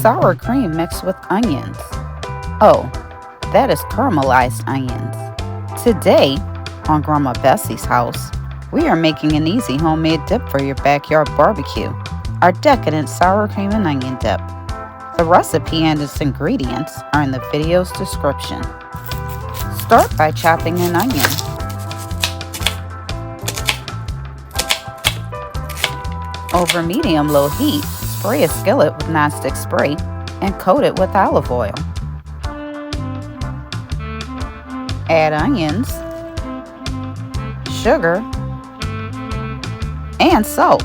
Sour cream mixed with onions. Oh, that is caramelized onions. Today, on Grandma Bessie's house, we are making an easy homemade dip for your backyard barbecue, our decadent sour cream and onion dip. The recipe and its ingredients are in the video's description. Start by chopping an onion. Over medium-low heat, spray a skillet with nonstick spray and coat it with olive oil. Add onions, sugar, and salt.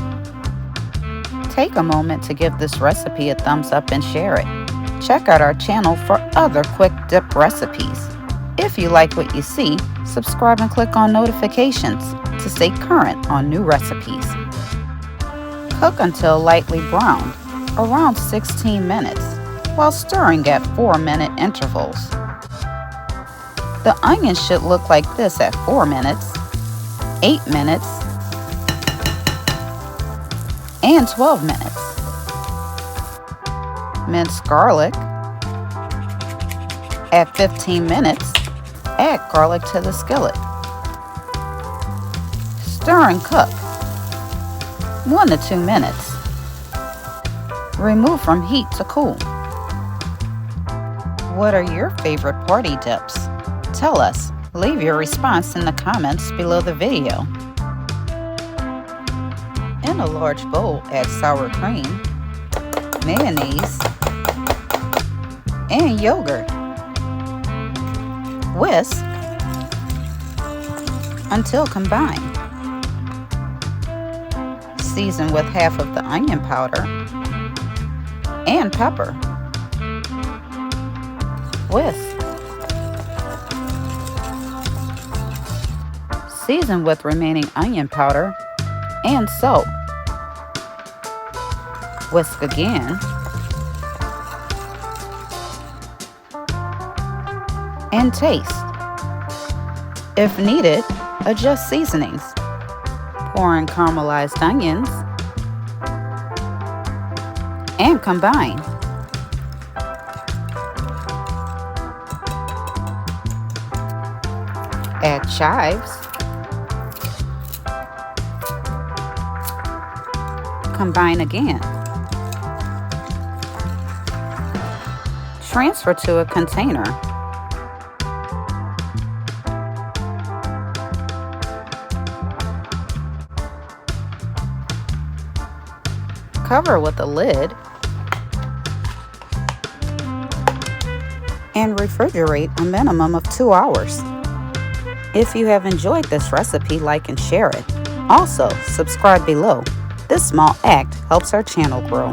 Take a moment to give this recipe a thumbs up and share it. Check out our channel for other quick dip recipes. If you like what you see, subscribe and click on notifications to stay current on new recipes. Cook until lightly browned, around 16 minutes, while stirring at 4-minute intervals. The onions should look like this at 4 minutes, 8 minutes, and 12 minutes. Minced garlic. At 15 minutes, add garlic to the skillet. Stir and cook 1 to 2 minutes. Remove from heat to cool. What are your favorite party dips? Tell us. Leave your response in the comments below the video. In a large bowl, add sour cream, mayonnaise, and yogurt. Whisk until combined. Season with half of the onion powder and pepper. Whisk. Season with remaining onion powder and salt. Whisk again. And taste. If needed, adjust seasonings. Pour in caramelized onions and combine. Add chives. Combine again. Transfer to a container. Cover with a lid and refrigerate a minimum of 2 hours. If you have enjoyed this recipe, like and share it. Also, subscribe below. This small act helps our channel grow.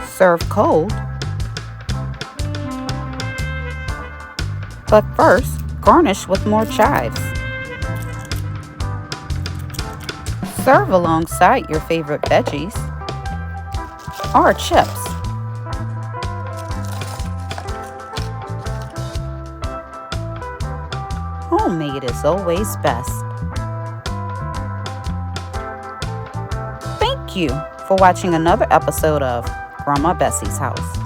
Serve cold. But first, garnish with more chives. Serve alongside your favorite veggies or chips. Homemade is always best. Thank you for watching another episode of Grandma Bessie's House.